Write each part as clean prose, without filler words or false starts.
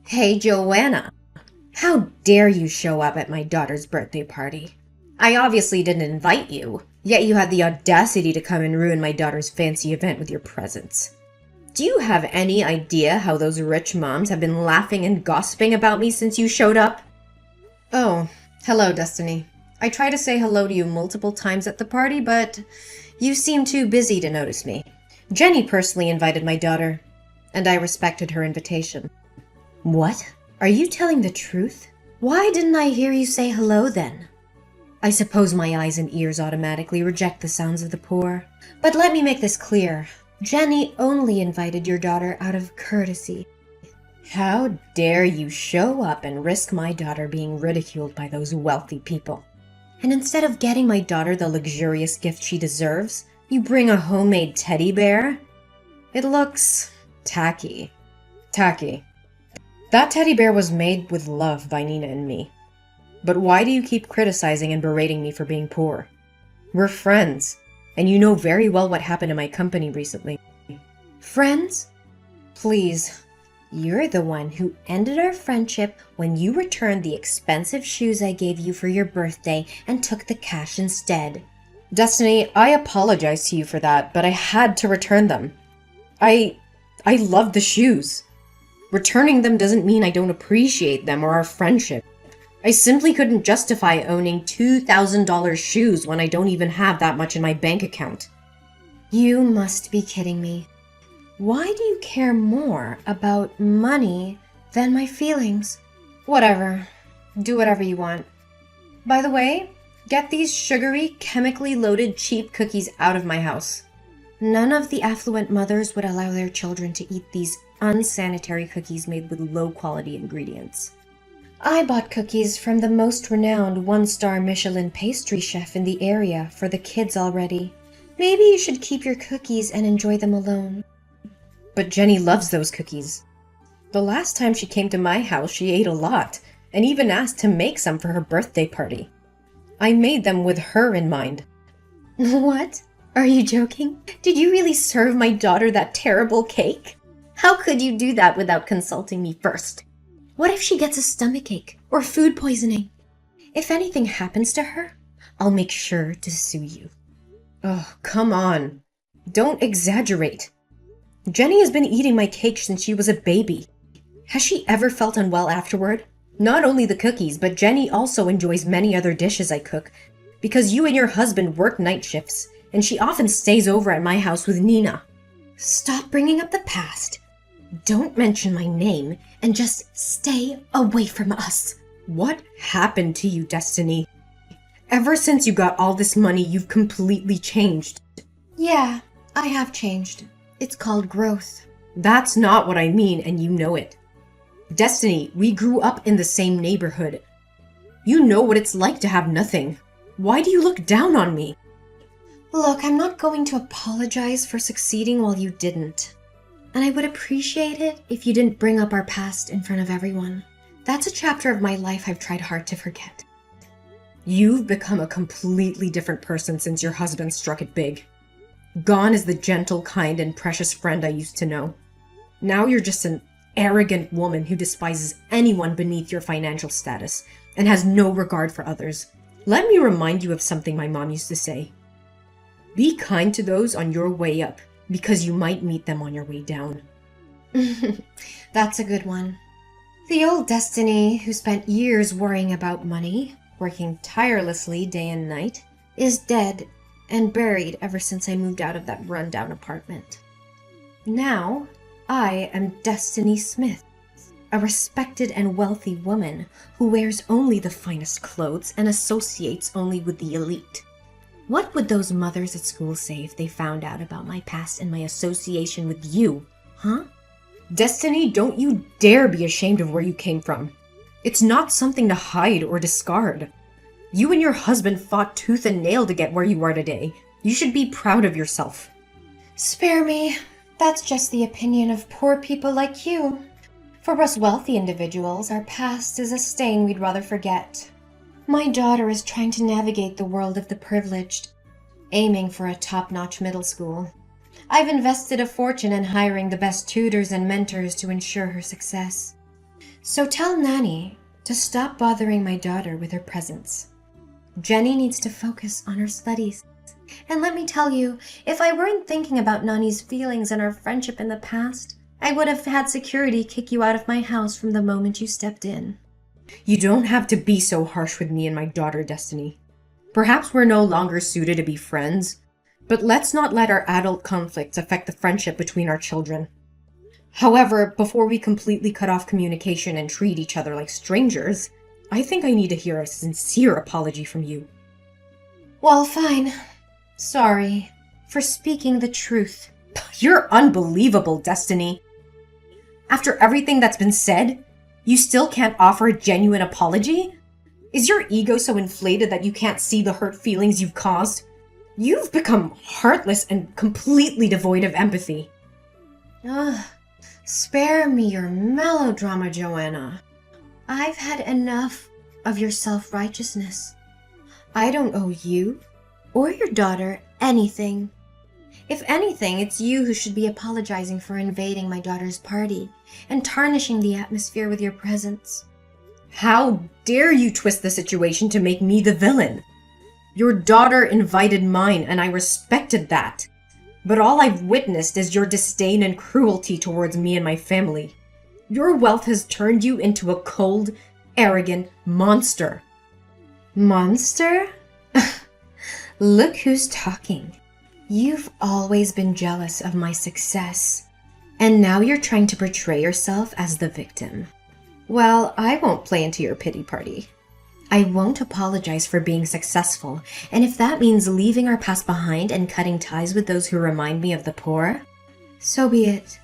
Hey, Joanna. How dare you show up at my daughter's birthday party? I obviously didn't invite you, yet you had the audacity to come and ruin my daughter's fancy event with your presence. Do you have any idea how those rich moms have been laughing and gossiping about me since you showed up? Oh, hello, Destiny. I tried to say hello to you multiple times at the party, but you seemed too busy to notice me. Jenny personally invited my daughter, and I respected her invitation. What? Are you telling the truth? Why didn't I hear you say hello then? I suppose my eyes and ears automatically reject the sounds of the poor. But let me make this clear. Jenny only invited your daughter out of courtesy. How dare you show up and risk my daughter being ridiculed by those wealthy people? And instead of getting my daughter the luxurious gift she deserves, you bring a homemade teddy bear? It looks tacky. Tacky. That teddy bear was made with love by Nina and me. But why do you keep criticizing and berating me for being poor? We're friends, and you know very well what happened to my company recently. Friends? Please, you're the one who ended our friendship when you returned the expensive shoes I gave you for your birthday and took the cash instead. Destiny, I apologize to you for that, but I had to return them. I love the shoes. Returning them doesn't mean I don't appreciate them or our friendship. I simply couldn't justify owning $2,000 shoes when I don't even have that much in my bank account. You must be kidding me. Why do you care more about money than my feelings? Whatever. Do whatever you want. By the way, get these sugary, chemically loaded cheap cookies out of my house. None of the affluent mothers would allow their children to eat these unsanitary cookies made with low-quality ingredients. I bought cookies from the most renowned one-star Michelin pastry chef in the area for the kids already. Maybe you should keep your cookies and enjoy them alone. But Jenny loves those cookies. The last time she came to my house, she ate a lot, and even asked to make some for her birthday party. I made them with her in mind. What? Are you joking? Did you really serve my daughter that terrible cake? How could you do that without consulting me first? What if she gets a stomachache or food poisoning? If anything happens to her, I'll make sure to sue you. Oh, come on. Don't exaggerate. Jenny has been eating my cake since she was a baby. Has she ever felt unwell afterward? Not only the cookies, but Jenny also enjoys many other dishes I cook, because you and your husband work night shifts, and she often stays over at my house with Nina. Stop bringing up the past. Don't mention my name, and just stay away from us. What happened to you, Destiny? Ever since you got all this money, you've completely changed. Yeah, I have changed. It's called growth. That's not what I mean, and you know it. Destiny, we grew up in the same neighborhood. You know what it's like to have nothing. Why do you look down on me? Look, I'm not going to apologize for succeeding while you didn't. And I would appreciate it if you didn't bring up our past in front of everyone. That's a chapter of my life I've tried hard to forget. You've become a completely different person since your husband struck it big. Gone is the gentle, kind, and precious friend I used to know. Now you're just an arrogant woman who despises anyone beneath your financial status and has no regard for others. Let me remind you of something my mom used to say. Be kind to those on your way up, because you might meet them on your way down. That's a good one. The old Destiny, who spent years worrying about money, working tirelessly day and night, is dead and buried ever since I moved out of that rundown apartment. Now, I am Destiny Smith, a respected and wealthy woman who wears only the finest clothes and associates only with the elite. What would those mothers at school say if they found out about my past and my association with you, huh? Destiny, don't you dare be ashamed of where you came from. It's not something to hide or discard. You and your husband fought tooth and nail to get where you are today. You should be proud of yourself. Spare me. That's just the opinion of poor people like you. For us wealthy individuals, our past is a stain we'd rather forget. My daughter is trying to navigate the world of the privileged, aiming for a top-notch middle school. I've invested a fortune in hiring the best tutors and mentors to ensure her success. So tell Nanny to stop bothering my daughter with her presence. Jenny needs to focus on her studies. And let me tell you, if I weren't thinking about Nani's feelings and our friendship in the past, I would have had security kick you out of my house from the moment you stepped in. You don't have to be so harsh with me and my daughter, Destiny. Perhaps we're no longer suited to be friends, but let's not let our adult conflicts affect the friendship between our children. However, before we completely cut off communication and treat each other like strangers, I think I need to hear a sincere apology from you. Well, fine. Sorry for speaking the truth. You're unbelievable, Destiny. After everything that's been said, you still can't offer a genuine apology? Is your ego so inflated that you can't see the hurt feelings you've caused? You've become heartless and completely devoid of empathy. Ugh. Spare me your melodrama, Joanna. I've had enough of your self-righteousness. I don't owe you or your daughter anything. If anything, it's you who should be apologizing for invading my daughter's party and tarnishing the atmosphere with your presence. How dare you twist the situation to make me the villain? Your daughter invited mine, and I respected that. But all I've witnessed is your disdain and cruelty towards me and my family. Your wealth has turned you into a cold, arrogant monster. Monster? Look who's talking. You've always been jealous of my success, and now you're trying to portray yourself as the victim. Well, I won't play into your pity party. I won't apologize for being successful, and if that means leaving our past behind and cutting ties with those who remind me of the poor, so be it.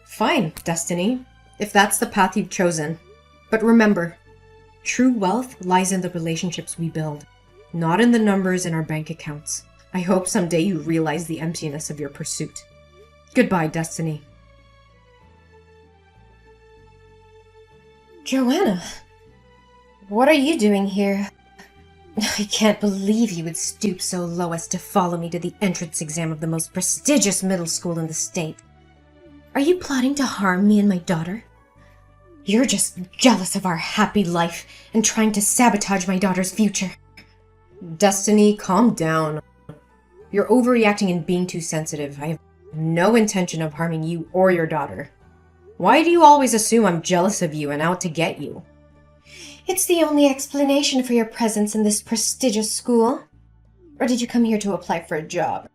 Fine, Destiny, if that's the path you've chosen. But remember, true wealth lies in the relationships we build, not in the numbers in our bank accounts. I hope someday you realize the emptiness of your pursuit. Goodbye, Destiny. Joanna, what are you doing here? I can't believe you would stoop so low as to follow me to the entrance exam of the most prestigious middle school in the state. Are you plotting to harm me and my daughter? You're just jealous of our happy life and trying to sabotage my daughter's future. Destiny, calm down. You're overreacting and being too sensitive. I have no intention of harming you or your daughter. Why do you always assume I'm jealous of you and out to get you? It's the only explanation for your presence in this prestigious school. Or did you come here to apply for a job?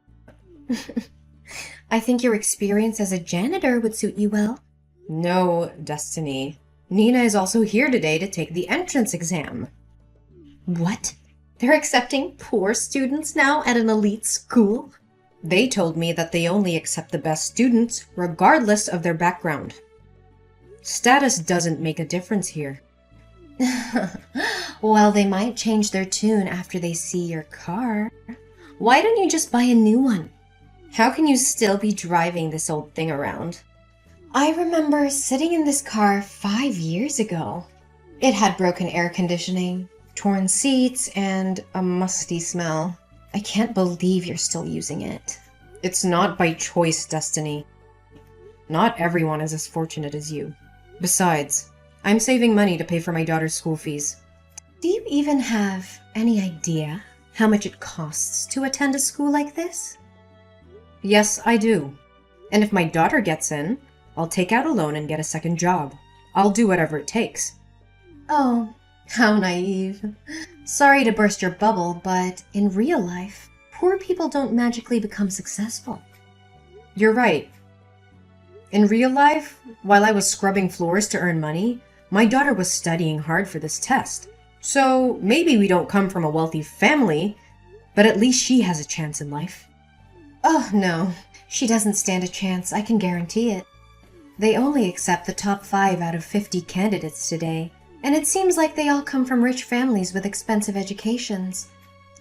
I think your experience as a janitor would suit you well. No, Destiny. Nina is also here today to take the entrance exam. What? They're accepting poor students now at an elite school? They told me that they only accept the best students, regardless of their background. Status doesn't make a difference here. Well, they might change their tune after they see your car. Why don't you just buy a new one? How can you still be driving this old thing around? I remember sitting in this car 5 years ago. It had broken air conditioning, torn seats, and a musty smell. I can't believe you're still using it. It's not by choice, Destiny. Not everyone is as fortunate as you. Besides, I'm saving money to pay for my daughter's school fees. Do you even have any idea how much it costs to attend a school like this? Yes, I do. And if my daughter gets in, I'll take out a loan and get a second job. I'll do whatever it takes. Oh, how naive. Sorry to burst your bubble, but in real life, poor people don't magically become successful. You're right. In real life, while I was scrubbing floors to earn money, my daughter was studying hard for this test. So maybe we don't come from a wealthy family, but at least she has a chance in life. Oh, no. She doesn't stand a chance, I can guarantee it. They only accept the top 5 out of 50 candidates today, and it seems like they all come from rich families with expensive educations.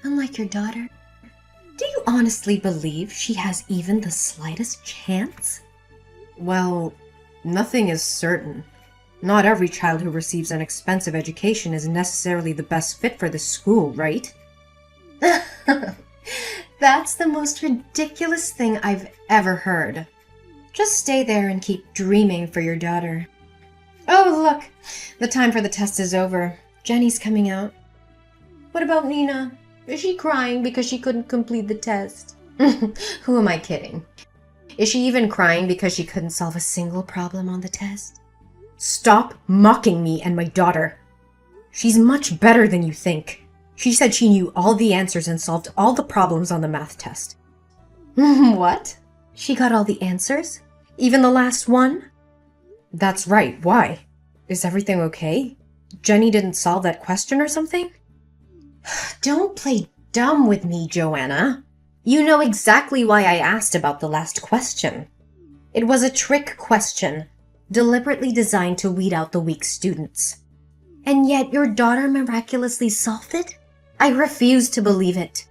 Unlike your daughter. Do you honestly believe she has even the slightest chance? Well, nothing is certain. Not every child who receives an expensive education is necessarily the best fit for the school, right? That's the most ridiculous thing I've ever heard. Just stay there and keep dreaming for your daughter. Oh, look! The time for the test is over. Jenny's coming out. What about Nina? Is she crying because she couldn't complete the test? Who am I kidding? Is she even crying because she couldn't solve a single problem on the test? Stop mocking me and my daughter. She's much better than you think. She said she knew all the answers and solved all the problems on the math test. What? She got all the answers? Even the last one? That's right. Why? Is everything okay? Jenny didn't solve that question or something? Don't play dumb with me, Joanna. You know exactly why I asked about the last question. It was a trick question, deliberately designed to weed out the weak students. And yet your daughter miraculously solved it? I refuse to believe it.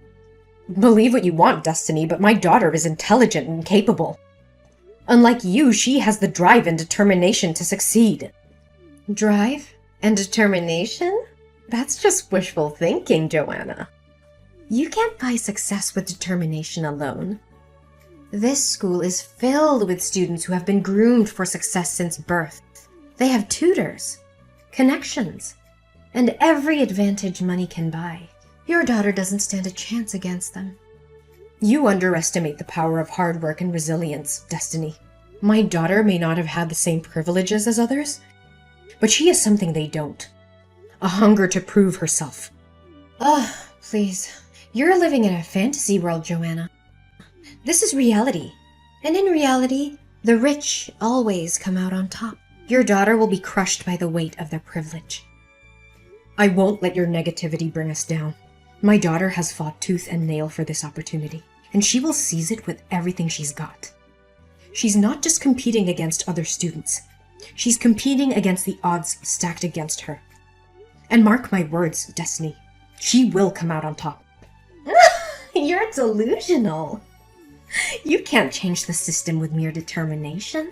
Believe what you want, Destiny, but my daughter is intelligent and capable. Unlike you, she has the drive and determination to succeed. Drive and determination? That's just wishful thinking, Joanna. You can't buy success with determination alone. This school is filled with students who have been groomed for success since birth. They have tutors, connections, and every advantage money can buy. Your daughter doesn't stand a chance against them. You underestimate the power of hard work and resilience, Destiny. My daughter may not have had the same privileges as others, but she has something they don't. A hunger to prove herself. Ugh, please. You're living in a fantasy world, Joanna. This is reality. And in reality, the rich always come out on top. Your daughter will be crushed by the weight of their privilege. I won't let your negativity bring us down. My daughter has fought tooth and nail for this opportunity, and she will seize it with everything she's got. She's not just competing against other students. She's competing against the odds stacked against her. And mark my words, Destiny, she will come out on top. You're delusional. You can't change the system with mere determination.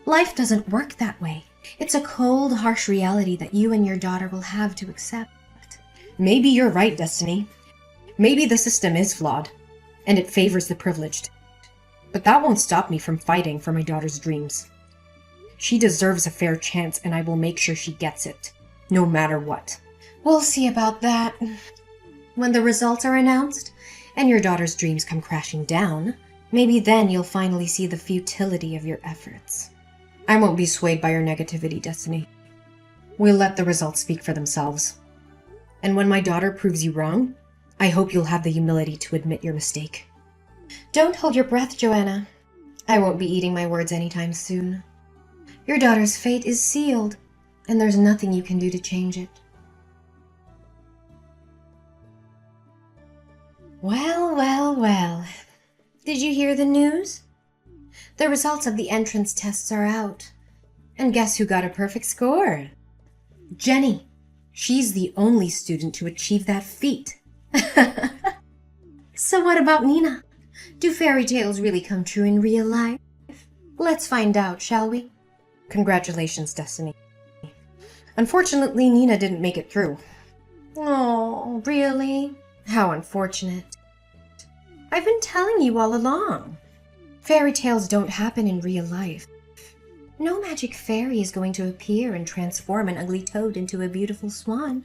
Life doesn't work that way. It's a cold, harsh reality that you and your daughter will have to accept. Maybe you're right, Destiny. Maybe the system is flawed, and it favors the privileged. But that won't stop me from fighting for my daughter's dreams. She deserves a fair chance, and I will make sure she gets it, no matter what. We'll see about that. When the results are announced, and your daughter's dreams come crashing down, maybe then you'll finally see the futility of your efforts. I won't be swayed by your negativity, Destiny. We'll let the results speak for themselves. And when my daughter proves you wrong, I hope you'll have the humility to admit your mistake. Don't hold your breath, Joanna. I won't be eating my words anytime soon. Your daughter's fate is sealed, and there's nothing you can do to change it. Well. Did you hear the news? The results of the entrance tests are out. And guess who got a perfect score? Jenny. She's the only student to achieve that feat. So what about Nina? Do fairy tales really come true in real life? Let's find out, shall we? Congratulations, Destiny. Unfortunately, Nina didn't make it through. Oh, really? How unfortunate. I've been telling you all along. Fairy tales don't happen in real life. No magic fairy is going to appear and transform an ugly toad into a beautiful swan.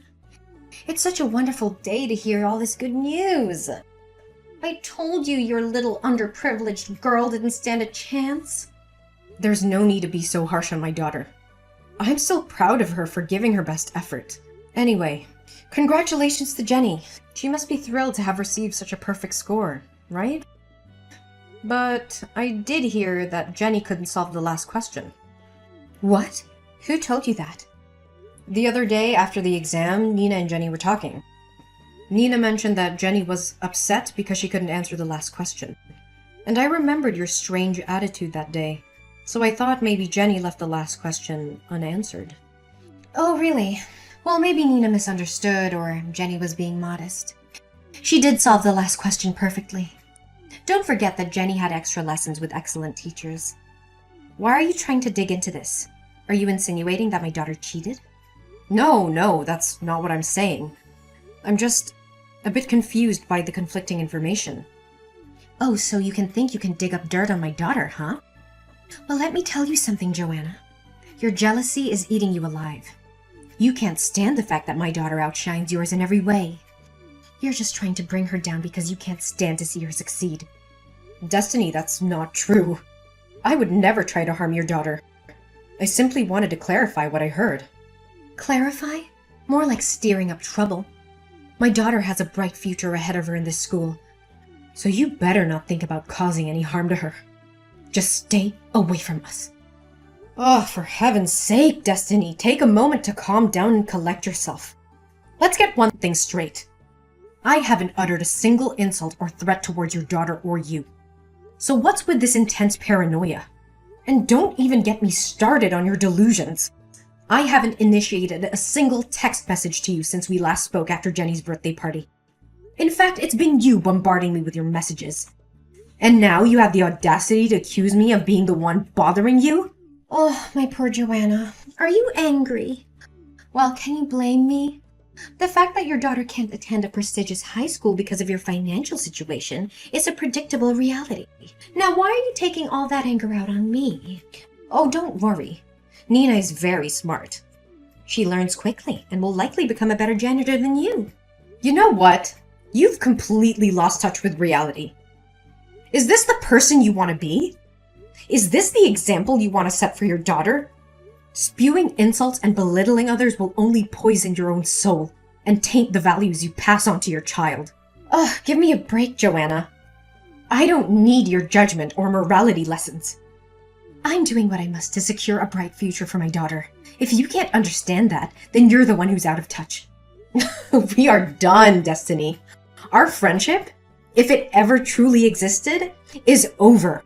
It's such a wonderful day to hear all this good news. I told you your little underprivileged girl didn't stand a chance. There's no need to be so harsh on my daughter. I'm so proud of her for giving her best effort. Anyway, congratulations to Jenny. She must be thrilled to have received such a perfect score, right? But I did hear that Jenny couldn't solve the last question. What? Who told you that? The other day after the exam, Nina and Jenny were talking. Nina mentioned that Jenny was upset because she couldn't answer the last question. And I remembered your strange attitude that day, so I thought maybe Jenny left the last question unanswered. Oh, really? Well, maybe Nina misunderstood, or Jenny was being modest. She did solve the last question perfectly. Don't forget that Jenny had extra lessons with excellent teachers. Why are you trying to dig into this? Are you insinuating that my daughter cheated? No, that's not what I'm saying. I'm just a bit confused by the conflicting information. Oh, so you think you can dig up dirt on my daughter, huh? Well, let me tell you something, Joanna. Your jealousy is eating you alive. You can't stand the fact that my daughter outshines yours in every way. You're just trying to bring her down because you can't stand to see her succeed. Destiny, that's not true. I would never try to harm your daughter. I simply wanted to clarify what I heard. Clarify? More like stirring up trouble. My daughter has a bright future ahead of her in this school, so you better not think about causing any harm to her. Just stay away from us. Oh, for heaven's sake, Destiny, take a moment to calm down and collect yourself. Let's get one thing straight. I haven't uttered a single insult or threat towards your daughter or you. So what's with this intense paranoia? And don't even get me started on your delusions. I haven't initiated a single text message to you since we last spoke after Jenny's birthday party. In fact, it's been you bombarding me with your messages. And now you have the audacity to accuse me of being the one bothering you? Oh, my poor Joanna. Are you angry? Well, can you blame me? The fact that your daughter can't attend a prestigious high school because of your financial situation is a predictable reality. Now, why are you taking all that anger out on me? Oh, don't worry. Nina is very smart. She learns quickly and will likely become a better janitor than you. You know what? You've completely lost touch with reality. Is this the person you want to be? Is this the example you want to set for your daughter? Spewing insults and belittling others will only poison your own soul and taint the values you pass on to your child. Ugh, give me a break, Joanna. I don't need your judgment or morality lessons. I'm doing what I must to secure a bright future for my daughter. If you can't understand that, then you're the one who's out of touch. We are done, Destiny. Our friendship, if it ever truly existed, is over.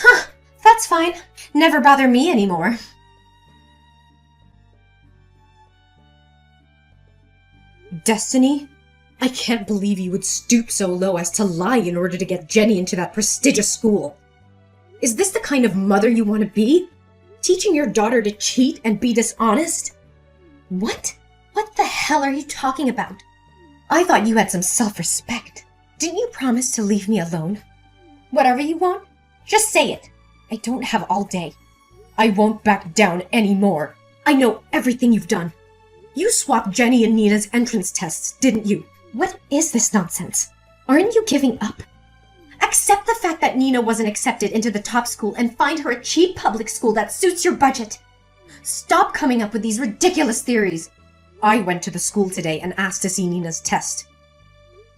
Huh, that's fine. Never bother me anymore. Destiny? I can't believe you would stoop so low as to lie in order to get Jenny into that prestigious school. Is this the kind of mother you want to be? Teaching your daughter to cheat and be dishonest? What? What the hell are you talking about? I thought you had some self-respect. Didn't you promise to leave me alone? Whatever you want, just say it. I don't have all day. I won't back down anymore. I know everything you've done. You swapped Jenny and Nina's entrance tests, didn't you? What is this nonsense? Aren't you giving up? Accept the fact that Nina wasn't accepted into the top school and find her a cheap public school that suits your budget. Stop coming up with these ridiculous theories. I went to the school today and asked to see Nina's test.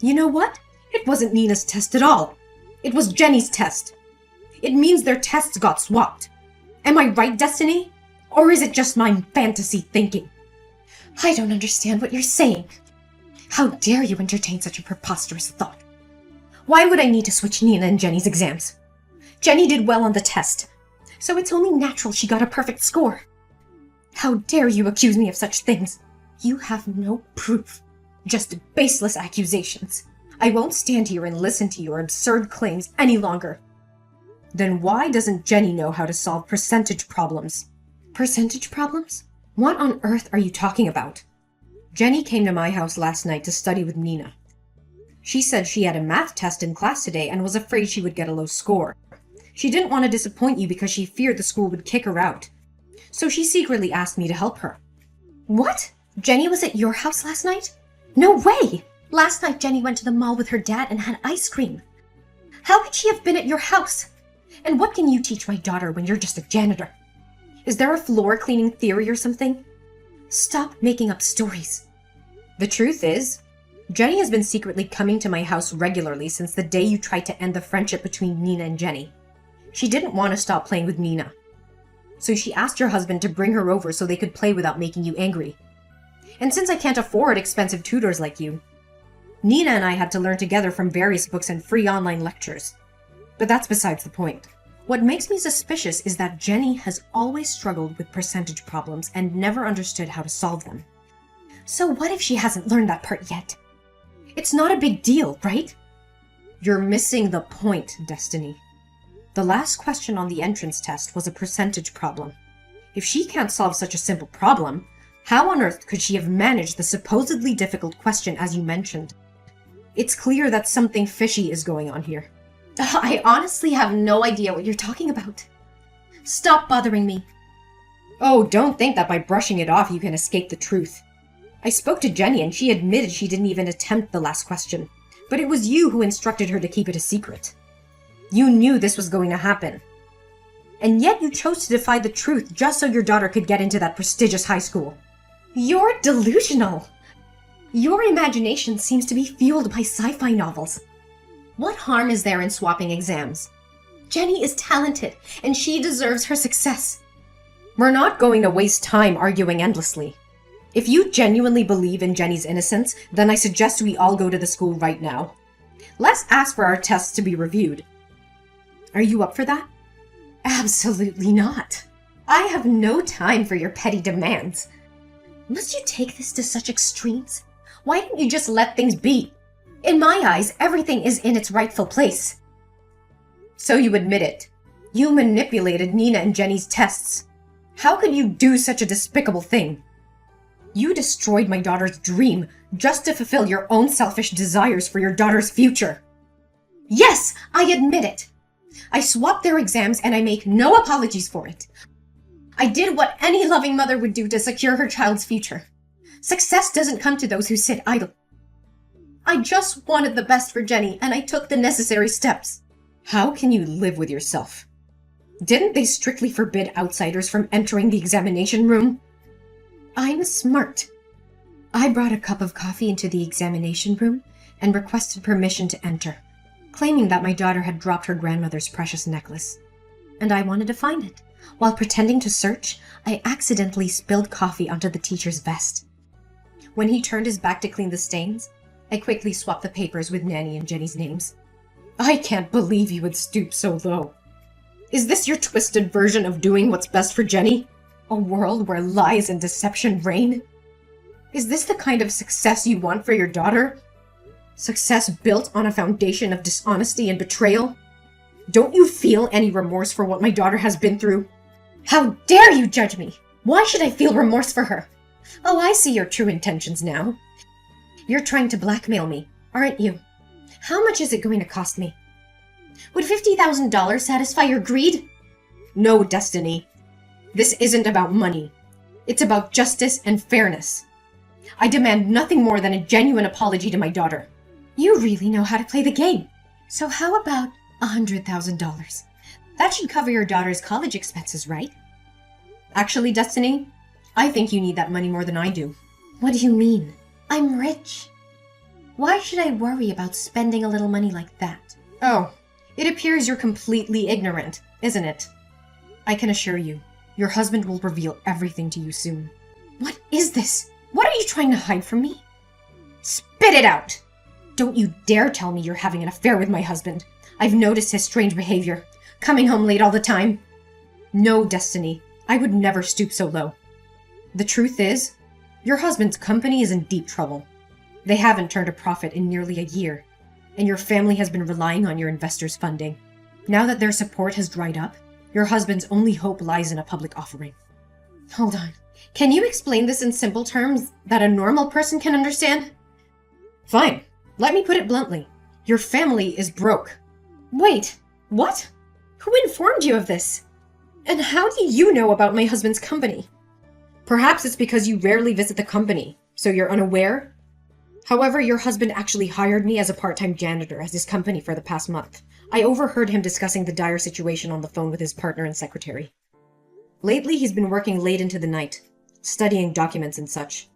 You know what? It wasn't Nina's test at all. It was Jenny's test. It means their tests got swapped. Am I right, Destiny? Or is it just my fantasy thinking? I don't understand what you're saying. How dare you entertain such a preposterous thought? Why would I need to switch Nina and Jenny's exams? Jenny did well on the test, so it's only natural she got a perfect score. How dare you accuse me of such things? You have no proof, just baseless accusations. I won't stand here and listen to your absurd claims any longer. Then why doesn't Jenny know how to solve percentage problems? Percentage problems? What on earth are you talking about? Jenny came to my house last night to study with Nina. She said she had a math test in class today and was afraid she would get a low score. She didn't want to disappoint you because she feared the school would kick her out. So she secretly asked me to help her. What? Jenny was at your house last night? No way! Last night Jenny went to the mall with her dad and had ice cream. How could she have been at your house? And what can you teach my daughter when you're just a janitor? Is there a floor cleaning theory or something? Stop making up stories. The truth is, Jenny has been secretly coming to my house regularly since the day you tried to end the friendship between Nina and Jenny. She didn't want to stop playing with Nina. So she asked your husband to bring her over so they could play without making you angry. And since I can't afford expensive tutors like you, Nina and I had to learn together from various books and free online lectures. But that's besides the point. What makes me suspicious is that Jenny has always struggled with percentage problems and never understood how to solve them. So what if she hasn't learned that part yet? It's not a big deal, right? You're missing the point, Destiny. The last question on the entrance test was a percentage problem. If she can't solve such a simple problem, how on earth could she have managed the supposedly difficult question as you mentioned? It's clear that something fishy is going on here. I honestly have no idea what you're talking about. Stop bothering me. Oh, don't think that by brushing it off you can escape the truth. I spoke to Jenny and she admitted she didn't even attempt the last question. But it was you who instructed her to keep it a secret. You knew this was going to happen. And yet you chose to defy the truth just so your daughter could get into that prestigious high school. You're delusional. Your imagination seems to be fueled by sci-fi novels. What harm is there in swapping exams? Jenny is talented, and she deserves her success. We're not going to waste time arguing endlessly. If you genuinely believe in Jenny's innocence, then I suggest we all go to the school right now. Let's ask for our tests to be reviewed. Are you up for that? Absolutely not. I have no time for your petty demands. Must you take this to such extremes? Why didn't you just let things be? In my eyes, everything is in its rightful place. So you admit it. You manipulated Nina and Jenny's tests. How could you do such a despicable thing? You destroyed my daughter's dream just to fulfill your own selfish desires for your daughter's future. Yes, I admit it. I swapped their exams and I make no apologies for it. I did what any loving mother would do to secure her child's future. Success doesn't come to those who sit idle. I just wanted the best for Jenny and I took the necessary steps. How can you live with yourself? Didn't they strictly forbid outsiders from entering the examination room? I'm smart. I brought a cup of coffee into the examination room and requested permission to enter, claiming that my daughter had dropped her grandmother's precious necklace. And I wanted to find it. While pretending to search, I accidentally spilled coffee onto the teacher's vest. When he turned his back to clean the stains, I quickly swapped the papers with Nanny and Jenny's names. I can't believe you would stoop so low. Is this your twisted version of doing what's best for Jenny? A world where lies and deception reign? Is this the kind of success you want for your daughter? Success built on a foundation of dishonesty and betrayal? Don't you feel any remorse for what my daughter has been through? How dare you judge me? Why should I feel remorse for her? Oh, I see your true intentions now. You're trying to blackmail me, aren't you? How much is it going to cost me? Would $50,000 satisfy your greed? No, Destiny. This isn't about money. It's about justice and fairness. I demand nothing more than a genuine apology to my daughter. You really know how to play the game. So how about $100,000? That should cover your daughter's college expenses, right? Actually, Destiny, I think you need that money more than I do. What do you mean? I'm rich. Why should I worry about spending a little money like that? Oh, it appears you're completely ignorant, isn't it? I can assure you, your husband will reveal everything to you soon. What is this? What are you trying to hide from me? Spit it out! Don't you dare tell me you're having an affair with my husband. I've noticed his strange behavior, coming home late all the time. No, Destiny, I would never stoop so low. The truth is, your husband's company is in deep trouble. They haven't turned a profit in nearly a year, and your family has been relying on your investors' funding. Now that their support has dried up, your husband's only hope lies in a public offering. Hold on. Can you explain this in simple terms that a normal person can understand? Fine. Let me put it bluntly. Your family is broke. Wait, what? Who informed you of this? And how do you know about my husband's company? Perhaps it's because you rarely visit the company, so you're unaware? However, your husband actually hired me as a part-time janitor at his company for the past month. I overheard him discussing the dire situation on the phone with his partner and secretary. Lately, he's been working late into the night, studying documents and such.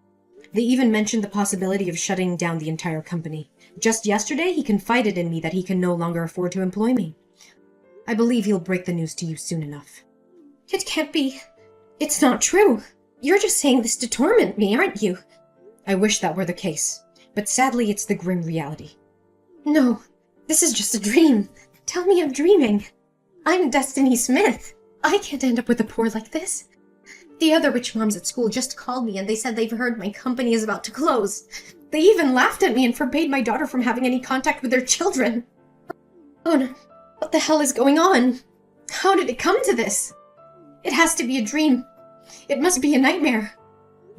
They even mentioned the possibility of shutting down the entire company. Just yesterday, he confided in me that he can no longer afford to employ me. I believe he'll break the news to you soon enough. It can't be. It's not true. You're just saying this to torment me, aren't you? I wish that were the case, but sadly it's the grim reality. No, this is just a dream. Tell me I'm dreaming. I'm Destiny Smith. I can't end up with the poor like this. The other rich moms at school just called me and they said they've heard my company is about to close. They even laughed at me and forbade my daughter from having any contact with their children. Oh no, what the hell is going on? How did it come to this? It has to be a dream. It must be a nightmare.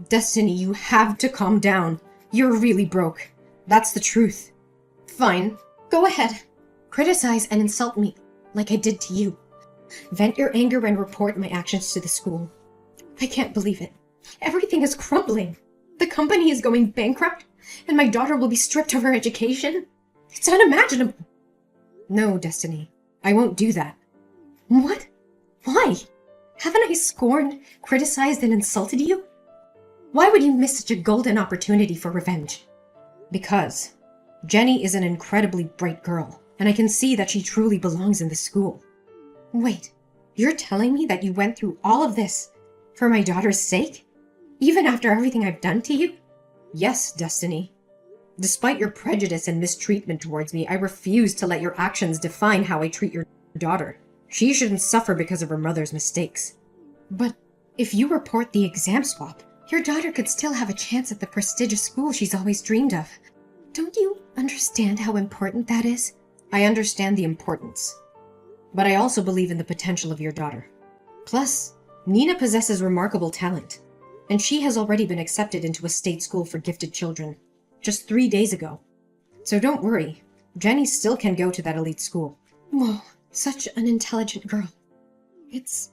Destiny, you have to calm down. You're really broke. That's the truth. Fine, go ahead. Criticize and insult me, like I did to you. Vent your anger and report my actions to the school. I can't believe it. Everything is crumbling. The company is going bankrupt, and my daughter will be stripped of her education. It's unimaginable. No, Destiny. I won't do that. What? Why? Haven't I scorned, criticized, and insulted you? Why would you miss such a golden opportunity for revenge? Because Jenny is an incredibly bright girl, and I can see that she truly belongs in this school. Wait, you're telling me that you went through all of this for my daughter's sake? Even after everything I've done to you? Yes, Destiny. Despite your prejudice and mistreatment towards me, I refuse to let your actions define how I treat your daughter. She shouldn't suffer because of her mother's mistakes. But if you report the exam swap, your daughter could still have a chance at the prestigious school she's always dreamed of. Don't you understand how important that is? I understand the importance. But I also believe in the potential of your daughter. Plus, Nina possesses remarkable talent, and she has already been accepted into a state school for gifted children, just 3 days ago. So don't worry, Jenny still can go to that elite school. Whoa, such an intelligent girl. It's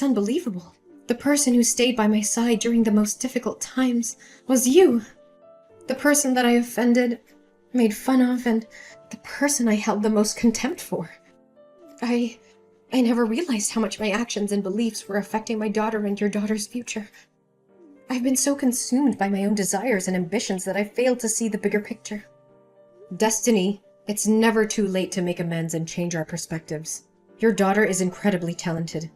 unbelievable. The person who stayed by my side during the most difficult times was you. The person that I offended, made fun of, and the person I held the most contempt for. I never realized how much my actions and beliefs were affecting my daughter and your daughter's future. I've been so consumed by my own desires and ambitions that I failed to see the bigger picture. Destiny, it's never too late to make amends and change our perspectives. Your daughter is incredibly talented,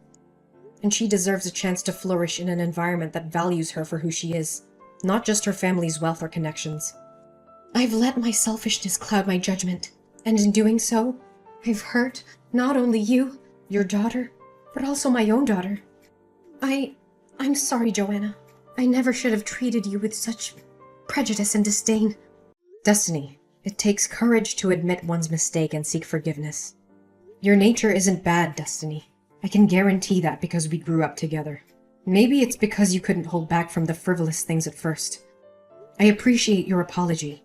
and she deserves a chance to flourish in an environment that values her for who she is, not just her family's wealth or connections. I've let my selfishness cloud my judgment, and in doing so, I've hurt not only you, your daughter, but also my own daughter. I'm sorry, Joanna. I never should have treated you with such prejudice and disdain. Destiny, it takes courage to admit one's mistake and seek forgiveness. Your nature isn't bad, Destiny. I can guarantee that because we grew up together. Maybe it's because you couldn't hold back from the frivolous things at first. I appreciate your apology,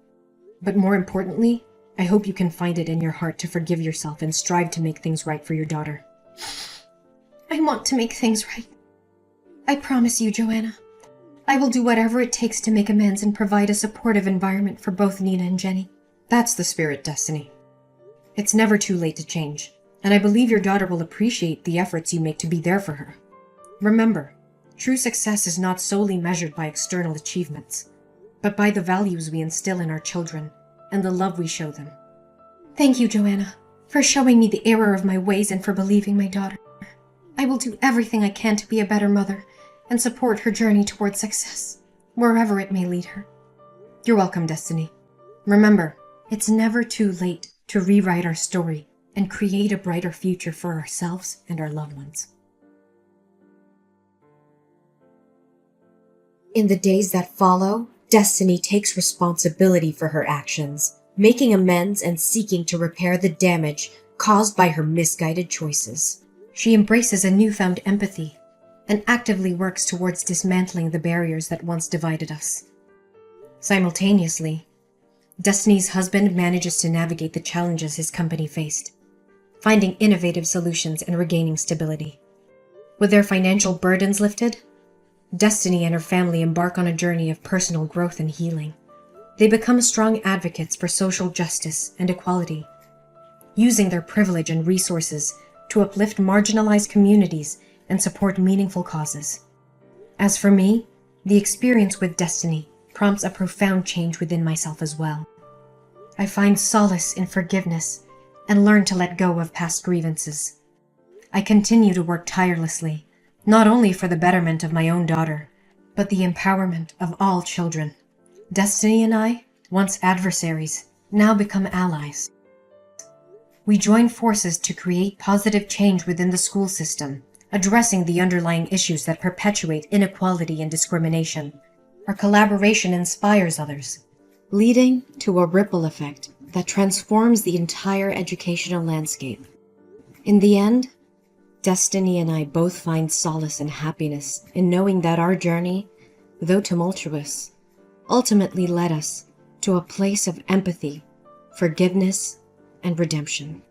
but more importantly, I hope you can find it in your heart to forgive yourself and strive to make things right for your daughter. I want to make things right. I promise you, Joanna. I will do whatever it takes to make amends and provide a supportive environment for both Nina and Jenny. That's the spirit, Destiny. It's never too late to change, and I believe your daughter will appreciate the efforts you make to be there for her. Remember, true success is not solely measured by external achievements, but by the values we instill in our children and the love we show them. Thank you, Joanna, for showing me the error of my ways and for believing my daughter. I will do everything I can to be a better mother and support her journey towards success, wherever it may lead her. You're welcome, Destiny. Remember, it's never too late to rewrite our story and create a brighter future for ourselves and our loved ones. In the days that follow, Destiny takes responsibility for her actions, making amends and seeking to repair the damage caused by her misguided choices. She embraces a newfound empathy and actively works towards dismantling the barriers that once divided us. Simultaneously, Destiny's husband manages to navigate the challenges his company faced, finding innovative solutions and regaining stability. With their financial burdens lifted, Destiny and her family embark on a journey of personal growth and healing. They become strong advocates for social justice and equality, using their privilege and resources to uplift marginalized communities and support meaningful causes. As for me, the experience with Destiny prompts a profound change within myself as well. I find solace in forgiveness and learn to let go of past grievances. I continue to work tirelessly, not only for the betterment of my own daughter, but the empowerment of all children. Destiny and I, once adversaries, now become allies. We join forces to create positive change within the school system, addressing the underlying issues that perpetuate inequality and discrimination. Our collaboration inspires others, leading to a ripple effect that transforms the entire educational landscape. In the end, Destiny and I both find solace and happiness in knowing that our journey, though tumultuous, ultimately led us to a place of empathy, forgiveness, and redemption.